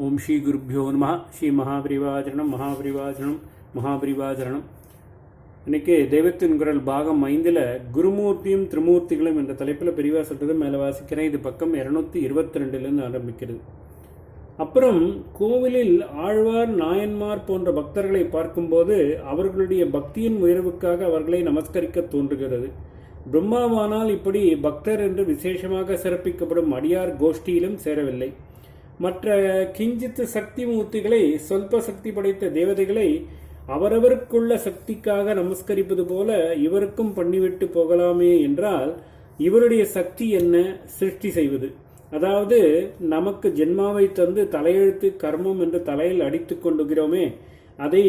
ஓம் ஸ்ரீ குருப்யோ நம. ஸ்ரீ மகாபரிவாச்சரணம். இன்னைக்கு தெய்வத்தின் குரல் பாகம் 5ல் குருமூர்த்தியும் திரிமூர்த்திகளும் என்ற தலைப்பில் பெரியவா சொல்றது மேலே வாசிக்கிறேன். இது பக்கம் 222 ஆரம்பிக்கிறது. அப்புறம் கோவிலில் ஆழ்வார் நாயன்மார் போன்ற பக்தர்களை பார்க்கும்போது அவர்களுடைய பக்தியின் உயர்வுக்காக அவர்களை நமஸ்கரிக்க தோன்றுகிறது. பிரம்மாவானால் இப்படி பக்தர் என்று விசேஷமாக சிறப்பிக்கப்படும் அடியார் கோஷ்டியிலும் சேரவில்லை. மற்ற கிஞ்சித் சக்தி மூர்த்திகளை, சொல்ப சக்தி படைத்த தேவதைகளை அவரவருக்குள்ள சக்திக்காக நமஸ்கரிப்பது போல இவருக்கும் பண்ணிவிட்டு போகலாமே என்றால், இவருடைய சக்தி என்ன? சிருஷ்டி செய்வது. அதாவது நமக்கு ஜென்மாவை தந்து தலையெழுத்து கர்மம் என்று தலையில் அடித்து கொண்டுகிறோமே, அதை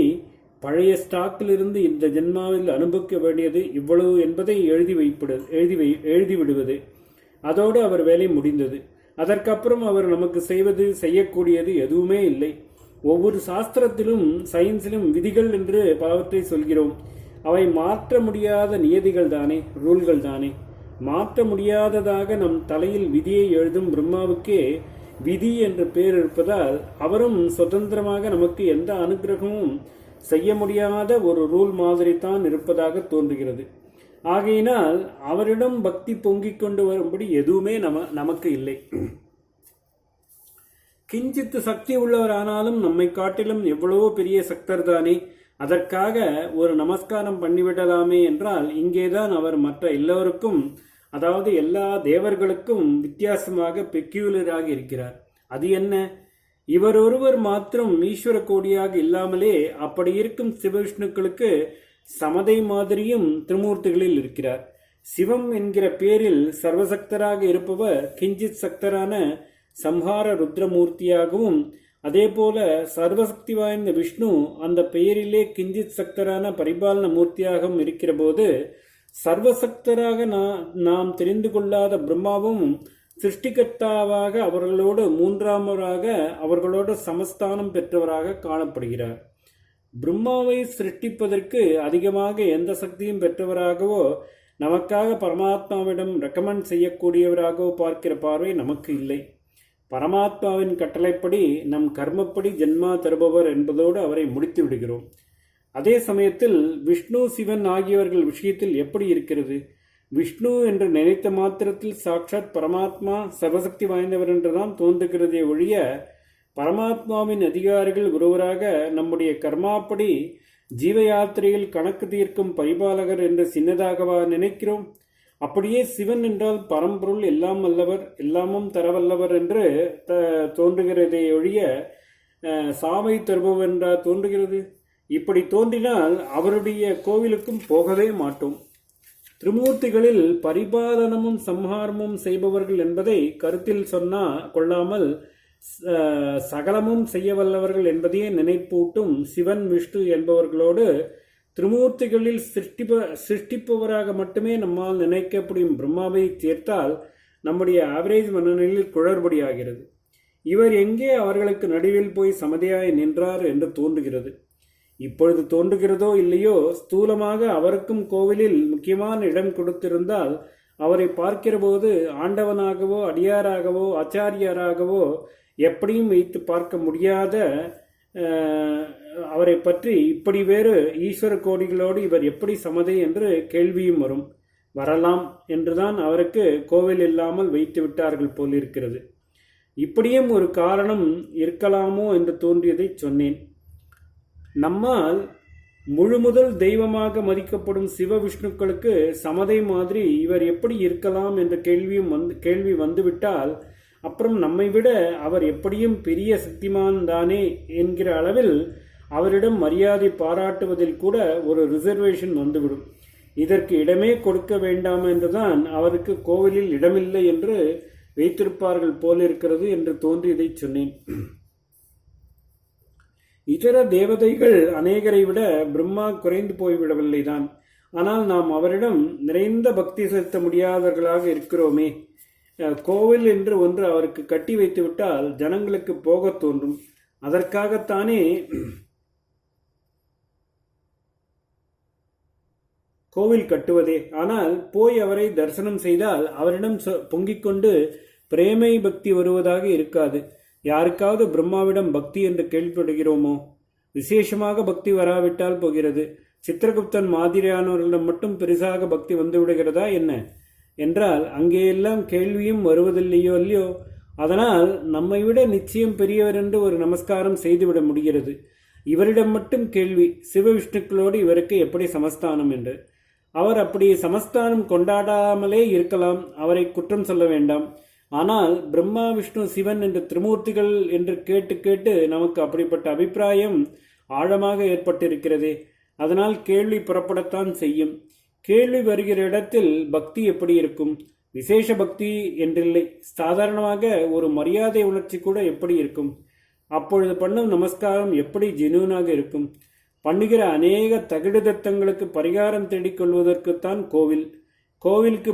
பழைய ஸ்டாக்கிலிருந்து இந்த ஜென்மாவில் அனுபவிக்க வேண்டியது இவ்வளவு என்பதை எழுதி விடுவது. அதோடு அவர் வேலை முடிந்தது. அதற்கப்புறம் அவர் நமக்கு செய்யக்கூடியது எதுவுமே இல்லை. ஒவ்வொரு சாஸ்திரத்திலும் சயின்ஸிலும் விதிகள் என்று பலவற்றை சொல்கிறோம். அவை மாற்ற முடியாத நியதிகள் தானே, ரூல்கள் தானே. மாற்ற முடியாததாக நம் தலையில் விதியை எழுதும் பிரம்மாவுக்கே விதி என்று பெயர் இருப்பதால் அவரும் சுதந்திரமாக நமக்கு எந்த அனுகிரகமும் செய்ய முடியாத ஒரு ரூல் மாதிரி தான் இருப்பதாக தோன்றுகிறது. ஆகையினால் அவரிடம் பக்தி பொங்கிக் கொண்டு வரும்படி எதுவுமே நமக்கு இல்லை. கிஞ்சித்து சக்தி உள்ளவரானாலும் நம்மை காட்டிலும் எவ்வளவோ பெரிய சக்தர் தானே. அதற்காக ஒரு நமஸ்காரம் பண்ணிவிடலாமே என்றால், இங்கேதான் அவர் மற்ற எல்லோருக்கும், அதாவது எல்லா தேவர்களுக்கும் வித்தியாசமாக பெக்யூலராக இருக்கிறார். அது என்ன? இவர் ஒருவர் மாத்திரம் ஈஸ்வர கோடியாக இல்லாமலே அப்படி இருக்கும் சிவவிஷ்ணுக்களுக்கு சமதை மாதிரியும் திரிமூர்த்திகளில் இருக்கிறார். சிவம் என்கிற பேரில் சர்வசக்தராக இருப்பவர் கிஞ்சித் சக்தரான சம்ஹார ருத்ரமூர்த்தியாகவும், அதே போல சர்வசக்தி வாய்ந்த விஷ்ணு அந்த பெயரிலே கிஞ்சித் சக்தரான பரிபாலன மூர்த்தியாகவும் இருக்கிற போது, சர்வசக்தராக நாம் தெரிந்து கொள்ளாத பிரம்மாவும் சிருஷ்டிகர்த்தாவாக அவர்களோடு மூன்றாமராக அவர்களோடு சமஸ்தானம் பெற்றவராக காணப்படுகிறார். பிரம்மாவை சிருஷ்டிப்பதற்கு அதிகமாக எந்த சக்தியும் பெற்றவராகவோ, நமக்காக பரமாத்மாவிடம் ரெக்கமெண்ட் செய்யக்கூடியவராகவோ பார்க்கிற பார்வை நமக்கு இல்லை. பரமாத்மாவின் கட்டளைப்படி நம் கர்மப்படி ஜென்மா தருபவர் என்பதோடு அவரை முடித்து விடுகிறோம். அதே சமயத்தில் விஷ்ணு, சிவன் ஆகியவர்கள் விஷயத்தில் எப்படி இருக்கிறது? விஷ்ணு என்று நினைத்த மாத்திரத்தில் சாட்சாத் பரமாத்மா சர்வசக்தி வாய்ந்தவர் என்றுதான் தோன்றுகிறதே ஒழிய, பரமாத்மாவின் அதிகாரிகள் ஒருவராக நம்முடைய கர்மாப்படி ஜீவ யாத்திரையில் கணக்கு தீர்க்கும் பரிபாலகர் என்று சின்னதாகவா நினைக்கிறோம்? அப்படியே சிவன் என்றால் பரம்பொருள், எல்லாம் வல்லவர், எல்லாமும் தரவல்லவர் என்று தோன்றுகிறதே ஒழிய சாவை தருபவர் என்றா தோன்றுகிறது? இப்படி தோன்றினால் அவருடைய கோவிலுக்கும் போகவே மாட்டோம். திரிமூர்த்திகளில் பரிபாலனமும் சம்ஹாரமும் செய்பவர்கள் என்பதை கருத்தில் கொள்ளாமல் சகலமும் செய்ய வல்லவர்கள் என்பதையே நினைப்பூட்டும் சிவன், விஷ்ணு என்பவர்களோடு திரிமூர்த்திகளில் சிருஷ்டிப்பவராக மட்டுமே நம்மால் நினைக்கப்படும் பிரம்மாவை சேர்த்தால் நம்முடைய ஆவரேஜ் மனநிலையில் குளறுபடியாகிறது. இவர் எங்கே அவர்களுக்கு நடுவில் போய் சமதியாய் நின்றார் என்று தோன்றுகிறது. இப்பொழுது தோன்றுகிறதோ இல்லையோ, ஸ்தூலமாக அவருக்கும் கோவிலில் முக்கியமான இடம் கொடுத்திருந்தால் அவரை பார்க்கிற போது ஆண்டவனாகவோ அடியாராகவோ ஆச்சாரியராகவோ எப்படியும் வைத்து பார்க்க முடியாத அவரை பற்றி இப்படி வேறு ஈஸ்வர கோடிகளோடு இவர் எப்படி சமதை என்று கேள்வியும் வரலாம் என்றுதான் அவருக்கு கோவில் இல்லாமல் வைத்து விட்டார்கள் போலிருக்கிறது. இப்படியும் ஒரு காரணம் இருக்கலாமோ என்று தோன்றியதை சொன்னேன். நம்மால் முழுமுதல் தெய்வமாக மதிக்கப்படும் சிவ விஷ்ணுக்களுக்கு சமதை மாதிரி இவர் எப்படி இருக்கலாம் என்ற கேள்வி வந்துவிட்டால், அப்புறம் நம்மை விட அவர் எப்படியும் பெரிய சக்திமான் தானே என்கிற அளவில் அவரிடம் மரியாதை பாராட்டுவதில் கூட ஒரு ரிசர்வேஷன் வந்துவிடும். இதற்கு இடமே கொடுக்க வேண்டாம் என்றுதான் அவருக்கு கோவிலில் இடமில்லை என்று வைத்திருப்பார்கள் போலிருக்கிறது என்று தோன்றியதை சொன்னேன். இதர தேவதைகள் அநேகரை விட பிரம்மா குறைந்து போய்விடவில்லைதான். ஆனால் நாம் அவரிடம் நிறைந்த பக்தி செலுத்த முடியாதவர்களாக இருக்கிறோமே. கோவில் என்று ஒன்று அவருக்கு கட்டி வைத்து விட்டால் ஜனங்களுக்கு போக தோன்றும். அதற்காகத்தானே கோவில் கட்டுவதே. ஆனால் போய் அவரை தரிசனம் செய்தால் அவரிடம் பொங்கிக் கொண்டு பிரேமை பக்தி வருவதாக இருக்காது. யாருக்காவது பிரம்மாவிடம் பக்தி என்று கேள்விப்படுகிறோமோ? விசேஷமாக பக்தி வராவிட்டால் போகிறது. சித்திரகுப்தன் மாதிரியானவர்களிடம் மட்டும் பெரிசாக பக்தி வந்துவிடுகிறதா என்ன என்றால் அங்கேயெல்லாம் கேள்வியும் வருவதில்லையோ இல்லையோ. அதனால் நம்மை விட நிச்சயம் பெரியவர் என்று ஒரு நமஸ்காரம் செய்துவிட முடிகிறது. இவரிடம் மட்டும் கேள்வி, சிவவிஷ்ணுக்களோடு இவருக்கு எப்படி சமஸ்தானம் என்று. அவர் அப்படி சமஸ்தானம் கொண்டாடாமலே இருக்கலாம், அவரை குற்றம் சொல்ல வேண்டாம். ஆனால் பிரம்மா விஷ்ணு சிவன் என்ற திரிமூர்த்திகள் என்று கேட்டு கேட்டு நமக்கு அப்படிப்பட்ட அபிப்பிராயம் ஆழமாக ஏற்பட்டிருக்கிறதே. அதனால் கேள்வி புறப்படத்தான் செய்யும். கேள்வி வருகிற இடத்தில் பக்தி எப்படி இருக்கும்? விசேஷ பக்தி என்றில்லை, சாதாரணமாக ஒரு மரியாதை உணர்ச்சி கூட எப்படி இருக்கும்? அப்பொழுது பண்ணும் நமஸ்காரம் எப்படி ஜெனூனாக இருக்கும்? பண்ணுகிற அநேக தகிடுதத்தங்களுக்கு பரிகாரம் தேடிக்கொள்வதற்குத்தான் கோவில். கோவிலுக்கு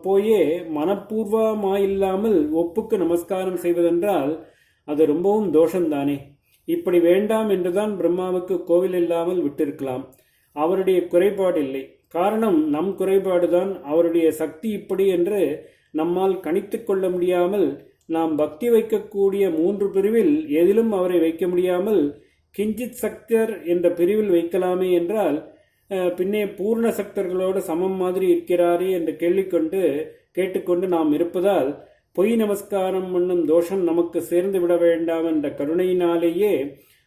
போயே மனப்பூர்வமாயில்லாமல் ஒப்புக்கு நமஸ்காரம் செய்வதென்றால் அது ரொம்பவும் தோஷந்தானே. இப்படி வேண்டாம் என்றுதான் பிரம்மாவுக்கு கோவில் இல்லாமல் விட்டிருக்கலாம். அவருடைய குறைபாடு இல்லை. காரணம் நம் குறைபாடுதான். அவருடைய சக்தி இப்படி என்று நம்மால் கணித்து கொள்ள முடியாமல் நாம் பக்தி வைக்கக்கூடிய 3 பிரிவில் எதிலும் அவரை வைக்க முடியாமல் கிஞ்சித் சக்தர் என்ற பிரிவில் வைக்கலாமே என்றால் பின்னே பூர்ண சக்தர்களோடு சமம் மாதிரி இருக்கிறாரே என்று கேட்டுக்கொண்டு நாம் இருப்பதால் பொய் நமஸ்காரம் என்னும் தோஷம் நமக்கு சேர்ந்து விட வேண்டாம் என்ற கருணையினாலேயே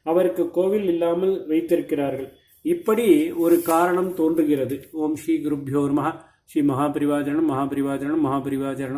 அவருக்கு கோவில் இல்லாமல் வைத்திருக்கிறார்கள். இப்படி ஒரு காரணம் தோன்றுகிறது. ஓம் ஸ்ரீ குருப்யோ நமஹ. ஸ்ரீ மகாபரிவாஜனம் மகாபரிவாஜனம் மகாபரிவாஜனம்.